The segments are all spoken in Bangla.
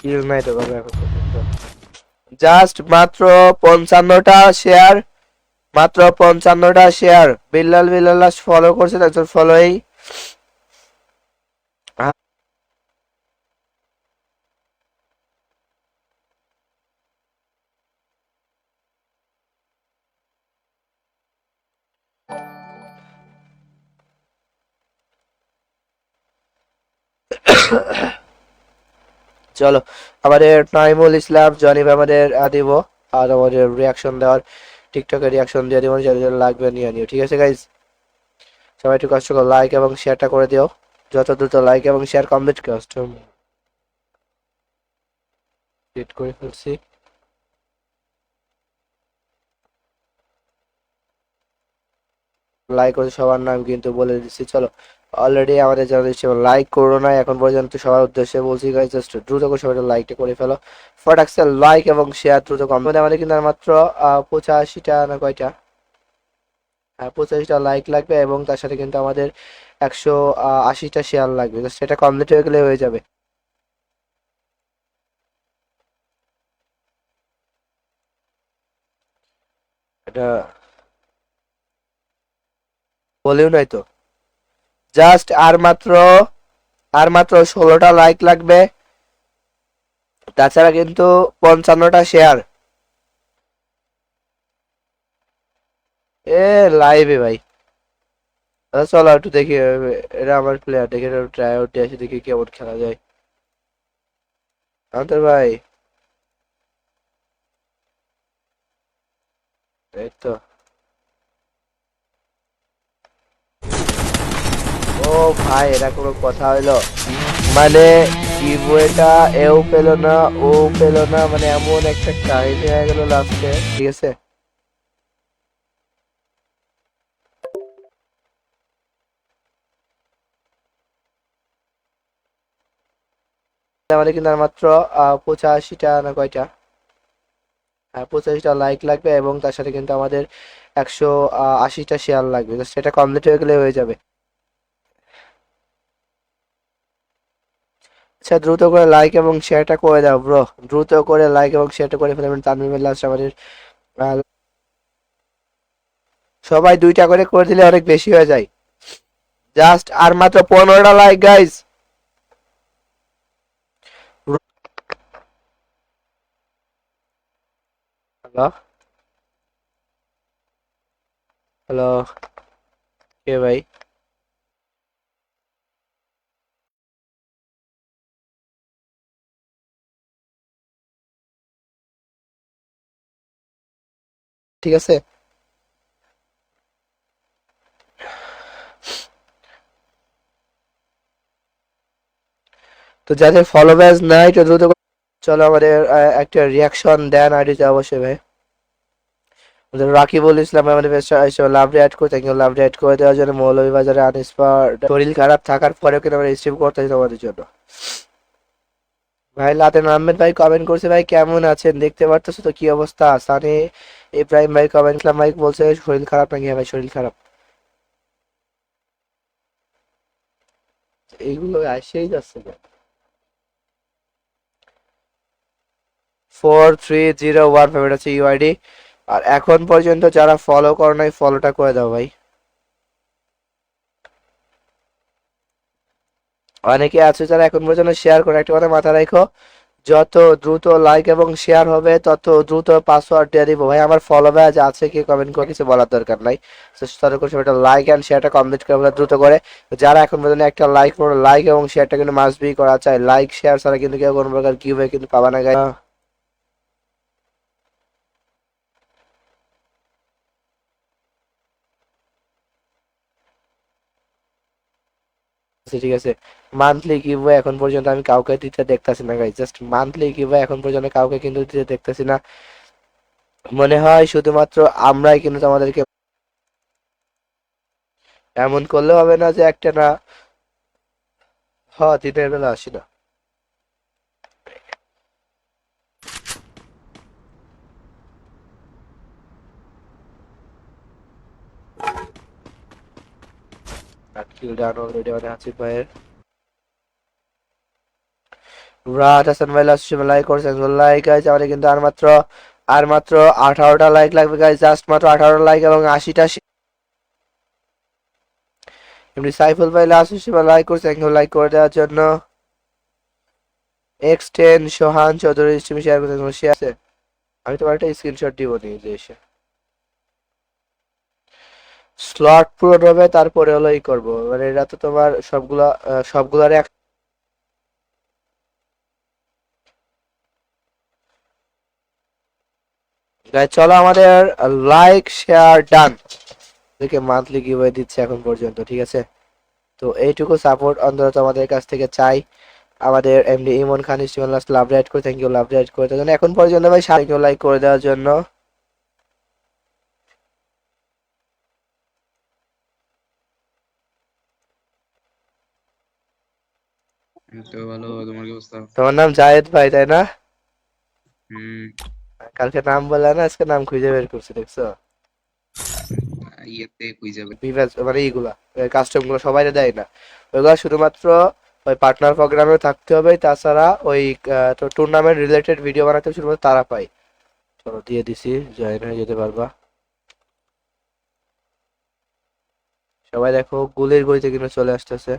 কিল নাই তো ভাবে এখন পর্যন্ত। জাস্ট মাত্র 55টা শেয়ার, মাত্র 55টা শেয়ার। বিল্লাল বিল্লাল ফলো করছে, একজন ফলোই। চলো, আমাদের নাইমুল ইসলাম জনি ভাই আমাদের দিব, আর আমাদের রিয়াকশন দেওয়ার, টিকটকে রিয়াকশন দিয়ে দিব, যাদের লাগবে নিয়ে নিও, ঠিক আছে গাইজ? সবাই একটু কষ্ট করে লাইক এবং শেয়ারটা করে দিও, যত দ্রুত লাইক এবং শেয়ার কমপ্লিট কাস্টম ক্রিয়েট করে ফেলছি। লাইক করে সবার নাম কিন্তু বলে দিচ্ছি। চলো, অলরেডি আমাদের যারা দিচ্ছে লাইক করো না এখন পর্যন্ত, সবার উদ্দেশ্যে বলছি গাইজ, জাস্ট দ্রুত করে সবাই লাইকটা করে ফেলো, ফটাক্সে লাইক এবং শেয়ার দ্রুত কম। আমাদের কিন্তু আর মাত্র 85টা না কয়টা, হ্যাঁ 85টা লাইক লাগবে, এবং তার সাথে কিন্তু আমাদের 180টা শেয়ার লাগবে, সেটা কমপ্লিট হয়ে গেলে হয়ে যাবে। এটা বলেও নাই তো, জাস্ট আর মাত্র 16টা লাইক লাগবে, তাছাড়া কিন্তু 55টা শেয়ার। এ লাইভে ভাই, আচ্ছা চলো একটু দেখি, এটা আমার প্লেয়ার, দেখে ট্রাই আউট দিয়ে আসি, দেখি কেমন খেলা যায়। আমাদের ভাই, এই তো, ও ভাই এটা কোনো কথা হইলো? মানে ইভোটা এও পেল না, ও পেল না, মানে এমন একটা কাহিনী হয়ে গেল লাস্টে, ঠিক আছে? আমাদের কিন্তু আর মাত্র 85টা না কয়টা, হ্যাঁ 85টা লাইক লাগবে, এবং তার সাথে কিন্তু আমাদের 180টা শেয়ার লাগবে, সেটা কমপ্লিট হয়ে গেলে হয়ে যাবে। আচ্ছা দ্রুত করে লাইক এবং শেয়ারটা করে দাও ব্রো, দ্রুত করে লাইক এবং শেয়ারটা করে ফেলবেন। তানভীর লাস্ট আমাদের আহ, সবাই 2টা করে দিলে অনেক বেশি হয়ে যায়। জাস্ট আর মাত্র 15টা লাইক গাইজ। হ্যালো, হ্যালো, কে ভাই? ঠিক আছে, তো যাদের ফলোয়ার্স নাই তো দ্রুত চলো আমাদের একটা রিয়াকশন দেন আইডিতে অবশ্যই ভাই। আমাদের রাকিবুল ইসলাম আমাদের পেজটা লাভ রেড করে, থ্যাংক ইউ লাভ রেড করে দেওয়ার জন্য। মৌলভীবাজারে আনস্পার শরীর খারাপ থাকার পরেও কিন্তু আমরা স্ট্রিম করতেছি তোমাদের জন্য। ভাই লাতেন আহমেদ ভাই কমেন্ট করছে, ভাই কেমন আছেন, দেখতে পারতেছো তো কি অবস্থা? সানি ইব্রাহিম ভাই কমেন্ট করলাম, ভাই বলছে শরীর খারাপ নাকি? হ্যাঁ ভাই শরীর খারাপ। এইগুলো আসেই যাচ্ছে না। 4301 এটা হচ্ছে ইউআইডি। আর এখন পর্যন্ত যারা ফলো করো নাই ফলোটা করে দাও ভাই। অনেকে আছে যারা এখন পর্যন্ত শেয়ার করে, একটা কথা মাথা রাখো, যত দ্রুত লাইক এবং শেয়ার হবে তত দ্রুত পাসওয়ার্ড দিয়ে দিব ভাই। আমার ফলো ব্যাচ আছে, কি কমেন্ট করে কিছু বলার দরকার নাই, তাদের করে একটা লাইক এন্ড শেয়ারটা কমপ্লিট করে ফেলো দ্রুত করে। যারা এখন পর্যন্ত একটা লাইক করো, লাইক এবং শেয়ারটা কিন্তু মাস্ট বি করা চাই, লাইক শেয়ার ছাড়া কিন্তু কেউ কোনো প্রকার গিভওয়ে কিন্তু পাবা না গাইস। ঠিক আছে, মান্থলি গিভওয়ে এখন পর্যন্ত আমি কাউকে দিতে দেখতাছি না গাইস, জাস্ট মান্থলি গিভওয়ে এখন পর্যন্ত কাউকে কিন্তু দিতে দেখতাছি না। মনে হয় শুধুমাত্র আমরাই কিন্তু আমাদেরকে, এমন করলে হবে না যে একটা না, দিনের বেলা আসি না। কিল ডান অলরেডি মানে আসিফ ভাইয়ের। রাত হাসান ভাই লাস্ট লাইক করছেন, লাইক গাইজ আমাদের কিন্তু আর মাত্র 18টা লাইক লাগবে গাইজ, জাস্ট মাত্র 18 লাইক এবং 80টা। এমনি সাইফুল ভাই লাস্ট লাইক করছে, লাইক করে দেওয়ার জন্য। এক্সটেন সোহান চৌধুরী স্ট্রিম শেয়ার করতে শেয়ার আছে, আমি তোমার একটা স্ক্রিনশট দিব নিজে এসে। স্লট পূরণ হবে তারপরে হলো ই করবো, মানে এটা তো তোমার সবগুলার এক। গাইজ চলো আমাদের লাইক শেয়ার ডান দেখে মান্থলি গিভওয়ে দিচ্ছে এখন পর্যন্ত, ঠিক আছে? তো এইটুকু সাপোর্ট অন্তত আমাদের কাছ থেকে চাই। আমাদের এমডি ইমন খান স্টিভেন লাস্ট লাভ রাইড করে, থ্যাংক ইউ লাভ রাইড করে দেওয়ার জন্য এখন পর্যন্ত ভাই 7 লাইক করে দেওয়ার জন্য। তো ভালো, তোমার কি অবস্থা? তোমার নাম জায়েদ ভাই তাই না? হুম। কালকে নাম বললা না, আজকে নাম খুঁজে বের করছি দেখছো? ইয়েতে কই যাবে? বিভাজ মানে এইগুলা কাস্টম গুলো সবাই দেয় না, ওইগুলা শুধুমাত্র ওই পার্টনার প্রোগ্রামে থাকতে হবে, তাছাড়া ওই টুর্নামেন্ট রিলেটেড ভিডিও বানাতে শুধুমাত্র তারা পায়। চলো দিয়ে দিছি, জয়েন হয়ে যেতে পারবা সবাই। দেখো গুলির গলিতে কিন্তু চলে আসতেছে।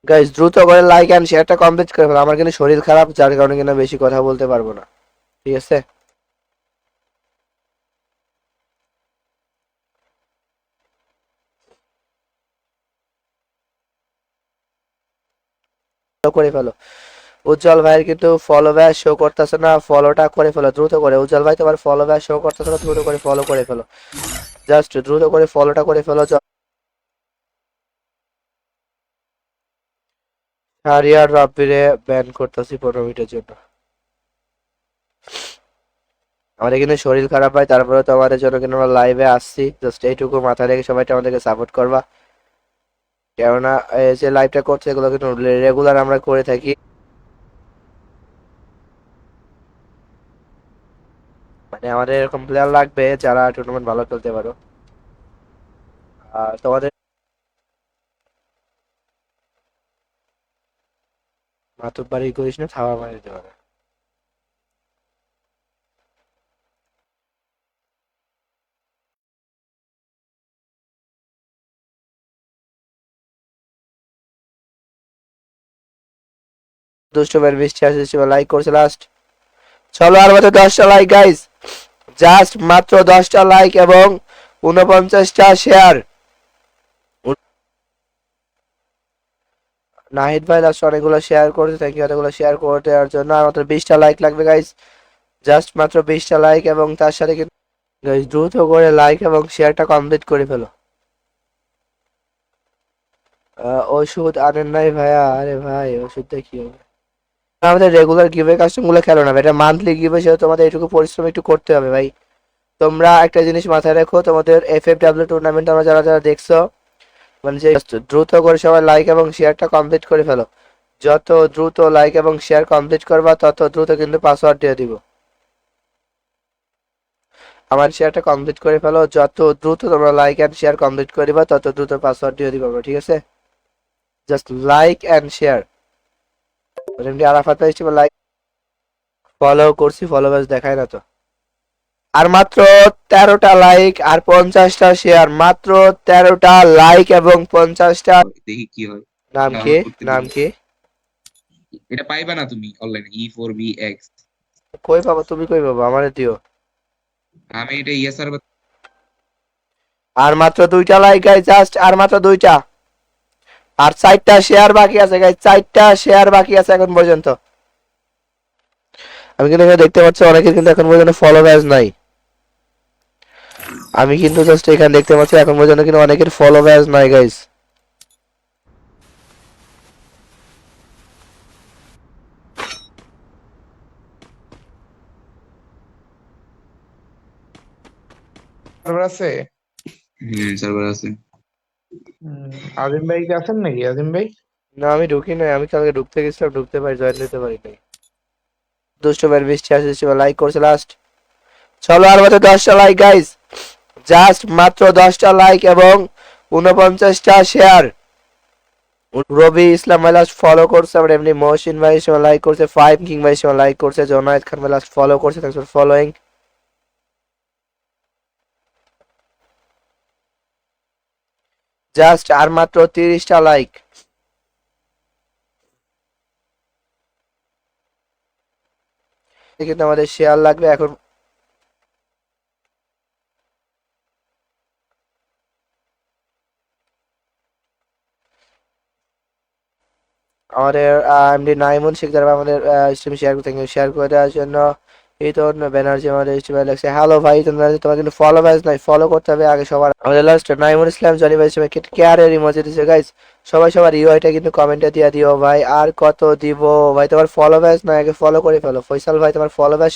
গাইস দ্রুত করে লাইক এন্ড শেয়ারটা কমপ্লিট করে ফেলো, আমার কিন্তু শরীর খারাপ যার কারণে কিনা বেশি কথা বলতে পারবো না, ঠিক আছে? করে ফেলো। উজ্জ্বল ভাইয়ের কিন্তু ফলো ব্যাক শো করতেছে না, ফলোটা করে ফেলো দ্রুত করে। উজ্জ্বল ভাই তোমার ফলো ব্যাক শো করতেছে না, দ্রুত করে ফলো করে ফেলো, জাস্ট দ্রুত করে ফলোটা করে ফেলো। শাহরিয়ার রাব্বিরে ব্যান করতেছি 15 মিনিটের জন্য। আমাদের কিন্তু শরীর খারাপ হয়, তারপরে তো আমাদের জন্য কিন্তু আমরা লাইভে আসছি, জাস্ট এইটুকু মাথায় রেখে সবাই আমাদেরকে সাপোর্ট করবা, কেননা এই যে লাইভটা করছে এগুলো কিন্তু রেগুলার আমরা করে থাকি। মানে আমাদের এরকম প্লেয়ার লাগবে যারা টুর্নামেন্ট ভালো খেলতে পারো। আর তোমাদের মাতুব বাড়ি করিস না, থাবা মারি দিতে পারে। দুষ্ট ভাই 20 লাইক করছে লাস্ট। চলো আর মাত্র 10টা লাইক গাইস, জাস্ট মাত্র 10টা লাইক এবং 49টা শেয়ার। নাহিদ ভাই লাস্ট অনেকগুলো শেয়ার করতে, থ্যাংক ইউ এতগুলো শেয়ার করে দেওয়ার জন্য। আর মাত্র 20টা লাইক লাগবে গাইস, জাস্ট মাত্র 20টা লাইক এবং তার সাথে কিন্তু গাইস দ্রুত করে লাইক এবং শেয়ারটা কমপ্লিট করে ফেলো। ওষুধ আনেন নাই ভাইয়া? আরে ভাই ওষুধটা কি হবে, আমাদের রেগুলার গিভে কাস্টম গুলো খেলো না, এটা মান্থলি গিভে, সেটা তোমাদের এটুকু পরিশ্রম একটু করতে হবে ভাই। তোমরা একটা জিনিস মাথায় রাখো, তোমাদের এফএফডব্লিউ টুর্নামেন্ট আমরা যারা যারা দেখছো, মানে যে দ্রুত করে সবাই লাইক এবং শেয়ারটা কমপ্লিট করে ফেলো। যত দ্রুত লাইক এবং শেয়ার কমপ্লিট করবা তত দ্রুত কিন্তু পাসওয়ার্ড দিয়ে দিব। আমার শেয়ারটা কমপ্লিট করে ফেলো, যত দ্রুত তোমরা লাইক এন্ড শেয়ার কমপ্লিট করিবা তত দ্রুত পাসওয়ার্ড দিয়ে দিব আমরা, ঠিক আছে? Just like and share. এমনি আরাফাত ভাই লাইক ফলো করছি, ফলোয়ার্স দেখায় না তো। আর মাত্র 13টা লাইক আর 50টা শেয়ার, মাত্র 13টা লাইক এবং 50টা। দেখি কি হয়। নাম কি? ডাউনলোড করতে নাম দিবি, কি? এটা পাইবা না তুমি অনলাইনে, E4VX। কই পাবো? তুমি কই পাবো? আমারে দিও। আমি এটা ইয়াসার আর মাত্র 2টা লাইক গাইস, জাস্ট আর মাত্র 2টা, আর 4টা শেয়ার বাকি আছে গাইস, 4টা শেয়ার বাকি আছে এখন পর্যন্ত। আমি কিন্তু এখানে দেখতে পাচ্ছি অনেকের কিন্তু এখন পর্যন্ত ফলোয়ার্স নাই। আমি কিন্তু জাস্ট এখানে দেখতে পাচ্ছি এখন পর্যন্ত কিন্তু অনেকের ফলোয়ার্স নাই গাইস। সার্ভার আছে? সার্ভার আছে। আজিম ভাই কি আছেন নাকি? আজিম ভাই না আমি ঢুকি নাই, আমি কালকে ঢুকতে গেছিলাম, ঢুকতে পারি, জয়েন দিতে পারি নাই। দুষ্ট ভাই 20 লাইক করছে লাস্ট। চলো আর মাত্র 10টা লাইক গাইস, জাস্ট মাত্র 10টা লাইক এবং 49টা শেয়ার। রবি ইসলাম ভাই লাস্ট ফলো করছে, আমার এমনি মহসিন ভাই সময় লাইক করছে, 5 কিং ভাই সময় লাইক করছে, জোনায়েদ খান ভাই লাস্ট ফলো করছে, থ্যাঙ্কস ফর ফলোইং। জাস্ট আর মাত্র 30টা লাইক। কিন্তু আমাদের শেয়ার লাগবে এখন। আমাদের এমডি নাইমুন শিকদার ভাই আমাদের স্ট্রিম শেয়ার করে দেওয়ার জন্য। ইতন ব্যানার্জি আমাদের স্ট্রিমে লাগছে। হ্যালো ভাই ইতন ব্যানার্জি, তোমার কিন্তু ফলো ব্যাচ নাই, ফলো করতে হবে আগে সবার। আমাদের লাস্ট নাইমুন ইসলাম জনি ভাই স্ট্রিমে কেয়ারের ইমোজি দিছে গাইস, সবাই সবার ইউআইটা কিন্তু কমেন্টে দিয়ে দিও ভাই। আর কত দিব ভাই, তোমার ফলো ব্যাচ নাই, আগে ফলো করে ফেলো। ফয়সাল ভাই তোমার ফলো ব্যাচ